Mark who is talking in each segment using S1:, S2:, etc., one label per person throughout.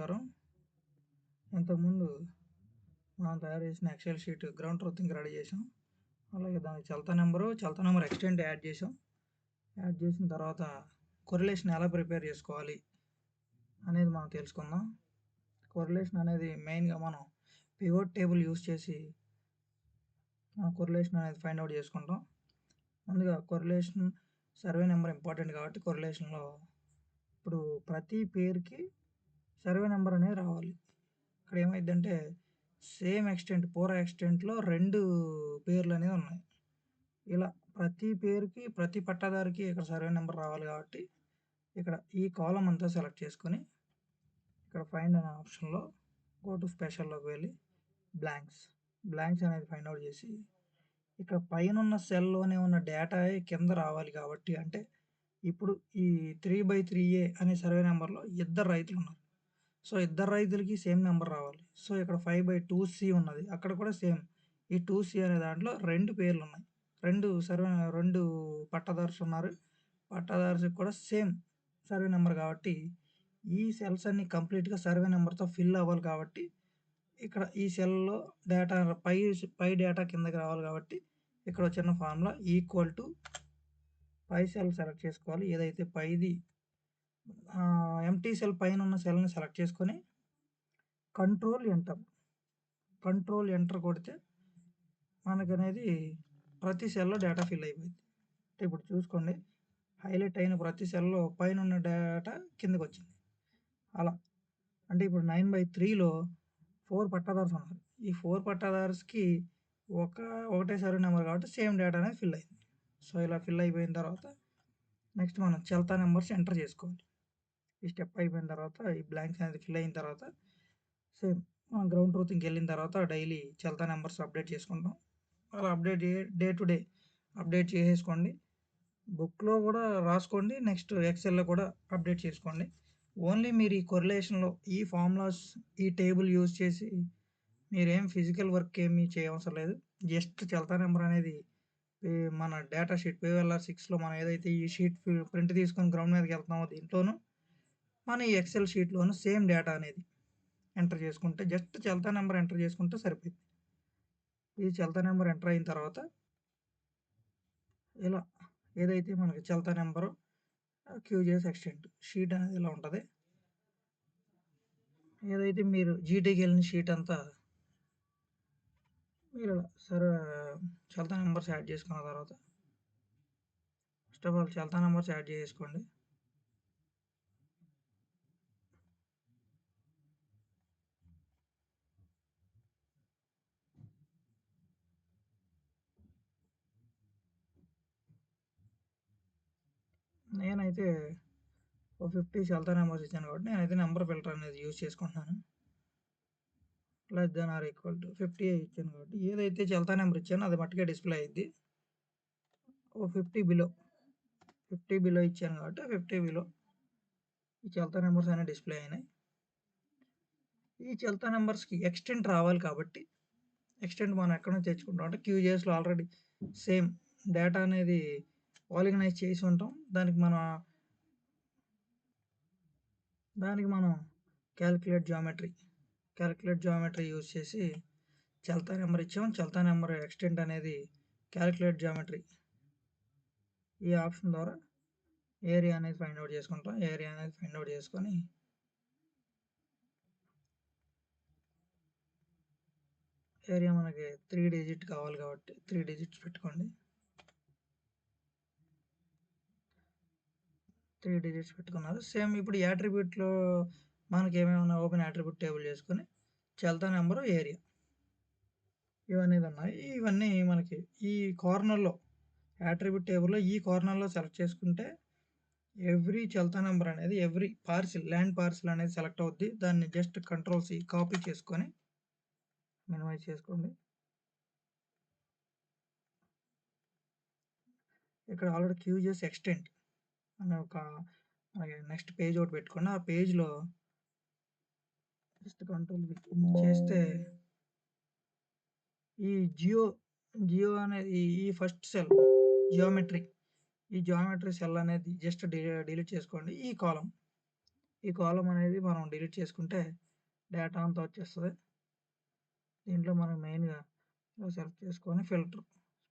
S1: నమస్కారం. ఇంతకుముందు మనం తయారు చేసిన Excel sheet ground truthing ready చేసాం. అలాగే దానికి చలతా నెంబర్ ఎక్స్టెంట్ యాడ్ చేసాం. యాడ్ చేసిన తర్వాత కొరిలేషన్ ఎలా ప్రిపేర్ చేసుకోవాలి అనేది మనం తెలుసుకుందాం. కొరిలేషన్ అనేది మెయిన్గా మనం పివోట్ టేబుల్ యూస్ చేసి కొరిలేషన్ అనేది ఫైండ్ అవుట్ చేసుకుంటాం. ముందుగా కొరిలేషన్ సర్వే నెంబర్ ఇంపార్టెంట్ కాబట్టి కొరిలేషన్లో ఇప్పుడు ప్రతి పేరుకి సర్వే నెంబర్ అనేది రావాలి. ఇక్కడ ఏమైందంటే సేమ్ ఎక్స్టెంట్ పూరా ఎక్స్టెంట్లో 2 పేర్లు అనేవి ఉన్నాయి. ఇలా ప్రతి పేరుకి ప్రతి పట్టాదారికి ఇక్కడ సర్వే నెంబర్ రావాలి కాబట్టి ఇక్కడ ఈ కాలం అంతా సెలెక్ట్ చేసుకొని ఇక్కడ ఫైండ్ అనే ఆప్షన్లో గో టు స్పెషల్లోకి వెళ్ళి బ్లాంక్స్ అనేది ఫైండ్ అవుట్ చేసి ఇక్కడ పైన ఉన్న సెల్లోనే ఉన్న డేటా కింద రావాలి కాబట్టి అంటే ఇప్పుడు ఈ 3/3A అనే సర్వే నెంబర్లో ఇద్దరు రైతులు ఉన్నారు. సో ఇద్దరు రైతులకి సేమ్ నెంబర్ రావాలి. సో ఇక్కడ 5/2C ఉన్నది, అక్కడ కూడా సేమ్ ఈ 2C అనే దాంట్లో 2 పేర్లు ఉన్నాయి. 2 పట్టాదారులు ఉన్నారు. పట్టాదారుకి కూడా సేమ్ సర్వే నెంబర్ కాబట్టి ఈ సెల్స్ అన్ని కంప్లీట్గా సర్వే నెంబర్తో ఫిల్ అవ్వాలి కాబట్టి ఇక్కడ ఈ సెల్లో డేటా పై డేటా కిందకి రావాలి కాబట్టి ఇక్కడ చిన్న ఫార్ములా ఈక్వల్ టు పై సెల్ సెలెక్ట్ చేసుకోవాలి. ఏదైతే పైది ఎంటీ సెల్ పైన ఉన్న సెల్ని సెలెక్ట్ చేసుకొని కంట్రోల్ ఎంటర్ కొడితే మనకనేది ప్రతి సెల్లో డేటా ఫిల్ అయిపోయింది. అంటే ఇప్పుడు చూసుకోండి, హైలైట్ అయిన ప్రతి సెల్లో పైన ఉన్న డేటా కిందకి వచ్చింది. అలా అంటే ఇప్పుడు 9/3లో 4 పట్టాదారులు ఉన్నారు. ఈ 4 పట్టాదారుస్కి ఒకటే సర్వే నెంబర్ కాబట్టి సేమ్ డేటా అనేది ఫిల్ అయింది. సో ఇలా ఫిల్ అయిపోయిన తర్వాత నెక్స్ట్ మనం చల్తా నెంబర్స్ ఎంటర్ చేసుకోవాలి. ఈ స్టెప్ అయిపోయిన తర్వాత ఈ బ్లాంక్స్ అనేది ఫిల్ అయిన తర్వాత సేమ్ మనం గ్రౌండ్ ట్రూతింగ్కి వెళ్ళిన తర్వాత డైలీ చల్తా నెంబర్స్ అప్డేట్ చేసుకుంటాం. అలా డే టు డే అప్డేట్ చేసేసుకోండి. బుక్లో కూడా రాసుకోండి, నెక్స్ట్ ఎక్సెల్లో కూడా అప్డేట్ చేసుకోండి. ఓన్లీ మీరు ఈ కొరిలేషన్లో ఈ ఫార్ములాస్ ఈ టేబుల్ యూజ్ చేసి మీరేం ఫిజికల్ వర్క్ ఏమీ చేయవసరం లేదు. జస్ట్ చల్తా నెంబర్ అనేది మన డేటా షీట్ PVLR6లో మనం ఏదైతే ఈ షీట్ ప్రింట్ తీసుకొని గ్రౌండ్ మీదకి వెళ్తున్నామో దీంట్లోనూ మన ఈ ఎక్సెల్ షీట్లోనూ సేమ్ డేటా అనేది ఎంటర్ చేసుకుంటే జస్ట్ చల్తా నెంబర్ ఎంటర్ చేసుకుంటే సరిపోయింది. ఈ చల్తా నెంబర్ ఎంటర్ అయిన తర్వాత ఇలా ఏదైతే మనకి చల్తా నెంబరు QGIS ఎక్స్టెంట్ షీట్ అనేది ఇలా ఉంటుంది. ఏదైతే మీరు జీటీకి వెళ్ళిన షీట్ అంతా మీరు చల్తా నెంబర్స్ యాడ్ చేసుకున్న తర్వాత ఫస్ట్ ఆఫ్ ఆల్ చల్తా నెంబర్స్ యాడ్ చేసుకోండి. నేనైతే 50 చల్తా నెంబర్స్ ఇచ్చాను కాబట్టి నేనైతే నెంబర్ ఫిల్టర్ అనేది యూజ్ చేసుకుంటున్నాను. >= 50 ఇచ్చాను కాబట్టి ఏదైతే చల్తా నెంబర్ ఇచ్చానో అది మట్టుగా డిస్ప్లే అయ్యిద్ది. 50 బిలో ఇచ్చాను కాబట్టి 50 బిలో ఈ చల్తా నెంబర్స్ అనేవి డిస్ప్లే అయినాయి. ఈ చల్తా నెంబర్స్కి ఎక్స్టెంట్ రావాలి కాబట్టి ఎక్స్టెంట్ మనం ఎక్కడ నుంచి తెచ్చుకుంటాం అంటే QGISలో ఆల్రెడీ సేమ్ డేటా అనేది ఆర్గనైజ్ చేసి ఉంటాం. దానికి మనం క్యాలిక్యులేట్ జామెట్రీ యూజ్ చేసి చల్తా నెంబర్ ఇచ్చాం. చల్తా నెంబర్ ఎక్స్టెంట్ అనేది క్యాలిక్యులేట్ జామెట్రీ ఈ ఆప్షన్ ద్వారా ఏరియా అనేది ఫైండ్ అవుట్ చేసుకుంటాం. ఏరియా అనేది ఫైండ్ అవుట్ చేసుకొని ఏరియా మనకి 3 డిజిట్ కావాలి కాబట్టి 3 డిజిట్స్ పెట్టుకోండి. 3 డిజిట్స్ పెట్టుకున్నారు. సేమ్ ఇప్పుడు యాట్రిబ్యూట్లో మనకి ఏమేమి ఓపెన్ యాట్రిబ్యూట్ టేబుల్ చేసుకొని చల్తా నెంబరు ఏరియా ఇవన్నీ ఉన్నాయి. ఇవన్నీ మనకి ఈ కార్నర్లో యాట్రిబ్యూట్ టేబుల్లో ఈ కార్నర్లో సెలెక్ట్ చేసుకుంటే ఎవ్రీ చల్తా నెంబర్ అనేది ఎవ్రీ ల్యాండ్ పార్సిల్ అనేది సెలెక్ట్ అవుద్ది. దాన్ని జస్ట్ Ctrl+C కాపీ చేసుకొని మినిమైజ్ చేసుకోండి. ఇక్కడ ఆల్రెడీ QGIS ఎక్స్టెంట్ అనే ఒక నెక్స్ట్ పేజ్ ఒకటి పెట్టుకోండి. ఆ పేజ్లో జస్ట్ Ctrl+V చేస్తే ఈ జియో అనేది ఈ ఫస్ట్ సెల్ జియోమెట్రీ సెల్ అనేది జస్ట్ డిలీట్ చేసుకోండి. ఈ కాలం ఈ కాలమ్ అనేది మనం డిలీట్ చేసుకుంటే డేటా అంతా వచ్చేస్తుంది. దీంట్లో మనం మెయిన్గా సెలెక్ట్ చేసుకొని ఫిల్టర్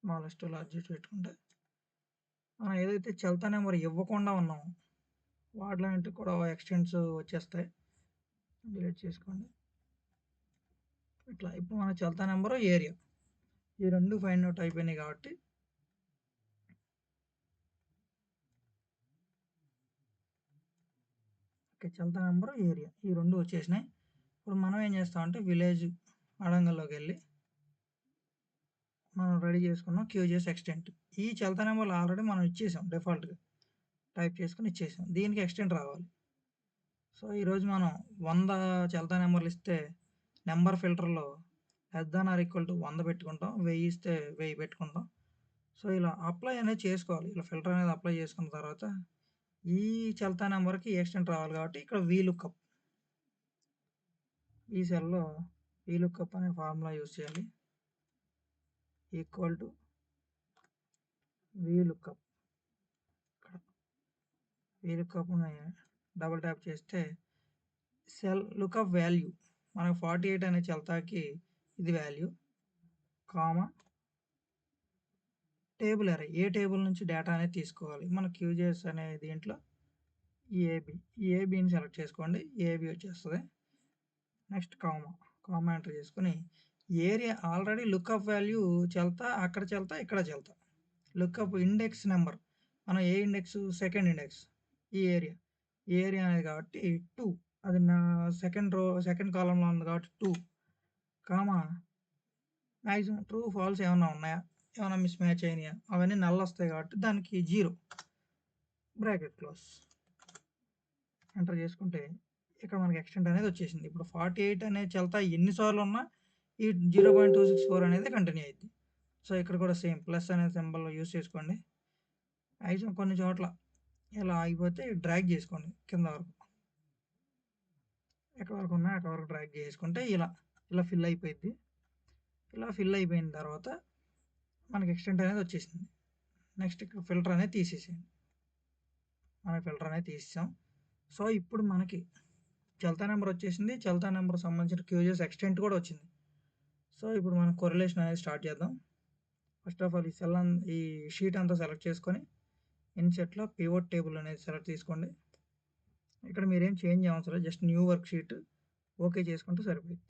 S1: స్మాలెస్ట్ లార్జెస్ట్ పెట్టుకుంటే మనం ఏదైతే చల్తా నెంబర్ ఇవ్వకుండా ఉన్నామో వాటిలో కూడా ఎక్స్టెంట్స్ వచ్చేస్తాయి. డిలీట్ చేసుకోండి. ఇట్లా ఇప్పుడు మన చల్తా నెంబరు ఏరియా ఈ రెండు ఫైండ్ అవుట్ అయిపోయినాయి కాబట్టి ఓకే, చల్తా నెంబరు ఏరియా ఈ రెండు వచ్చేసినాయి. ఇప్పుడు మనం ఏం చేస్తామంటే విలేజ్ అడంగల్లోకి వెళ్ళి మనం రెడీ చేసుకున్నాం QGIS ఎక్స్టెంట్. ఈ చల్తా నెంబర్లు ఆల్రెడీ మనం ఇచ్చేసాం, డిఫాల్ట్గా టైప్ చేసుకుని ఇచ్చేసాం. దీనికి ఎక్స్టెంట్ రావాలి. సో ఈరోజు మనం 100 చల్తా నెంబర్లు ఇస్తే నెంబర్ ఫిల్టర్లో >= 100 పెట్టుకుంటాం, 1000 ఇస్తే 1000 పెట్టుకుంటాం. సో ఇలా అప్లై అనేది చేసుకోవాలి. ఇలా ఫిల్టర్ అనేది అప్లై చేసుకున్న తర్వాత ఈ చల్తా నెంబర్కి ఎక్స్టెంట్ రావాలి కాబట్టి ఇక్కడ VLOOKUP ఈ సెల్లో VLOOKUP అనే ఫార్ములా యూజ్ చేయాలి. Equal to VLOOKUP. ఇక్కడ VLOOKUPని డబుల్ ట్యాప్ చేస్తే సెల్ లుకప్ వాల్యూ మనకు 48 అనే చల్తాకి ఇది వాల్యూ, కామా టేబుల్ అరే ఏ టేబుల్ నుంచి డేటా అనేది తీసుకోవాలి. మన QGIS అనే దీంట్లో ఏబిని సెలెక్ట్ చేసుకోండి, ఏబి వచ్చేస్తుంది. నెక్స్ట్ కామా ఎంటర్ చేసుకుని ఏరియా ఆల్రెడీ లుకప్ వాల్యూ చల్తా, అక్కడ చల్తా, ఇక్కడ చల్తా. లుకప్ ఇండెక్స్ నెంబర్ మనం ఏ ఇండెక్స్, సెకండ్ ఇండెక్స్ ఈ ఏరియా అనేది కాబట్టి 2, అది నా సెకండ్ కాలంలో ఉంది కాబట్టి 2, కామా మ్యాక్సిమం ట్రూ ఫాల్స్ ఏమైనా ఉన్నాయా, ఏమైనా మిస్ మ్యాచ్ అయినాయా, అవన్నీ నల్ వస్తాయి కాబట్టి దానికి 0 బ్రాకెట్ క్లోజ్ ఎంటర్ చేసుకుంటే ఇక్కడ మనకి ఎక్స్టెంట్ అనేది వచ్చేసింది. ఇప్పుడు 48 అనే చల్తా ఎన్నిసార్లు ఉన్నా ఈ 0.264 అనేది కంటిన్యూ అయ్యింది. సో ఇక్కడ కూడా సేమ్ ప్లస్ అనే సింబల్ యూస్ చేసుకోండి. మ్యాక్సిమం కొన్ని చోట్ల ఇలా ఆగిపోతే డ్రాగ్ చేసుకోండి కింద వరకు, ఎక్కడ వరకు ఉన్నా అక్కడ వరకు డ్రాగ్ చేసుకుంటే ఇలా ఫిల్ అయిపోయింది. ఇలా ఫిల్ అయిపోయిన తర్వాత మనకి ఎక్స్టెంట్ అనేది వచ్చేసింది. నెక్స్ట్ ఇక్కడ ఫిల్టర్ అనేది తీసేసేయండి. మనకి ఫిల్టర్ అనేది తీసేసాం. సో ఇప్పుడు మనకి చల్తా నెంబర్ వచ్చేసింది. చల్తా నెంబర్ సంబంధించిన QGIS ఎక్స్టెంట్ కూడా వచ్చింది. సో ఇప్పుడు మనం కొరిలేషన్ అనేది స్టార్ట్ చేద్దాం. ఫస్ట్ ఆఫ్ ఆల్ ఈ షీట్ అంతా సెలెక్ట్ చేసుకొని ఇన్సెట్లో పివోట్ టేబుల్ అనేది సెలెక్ట్ తీసుకోండి. ఇక్కడ మీరేం చేంజ్ అవసరం లేదు, just new work sheet okay చేసుకుంటే సరిపోయింది.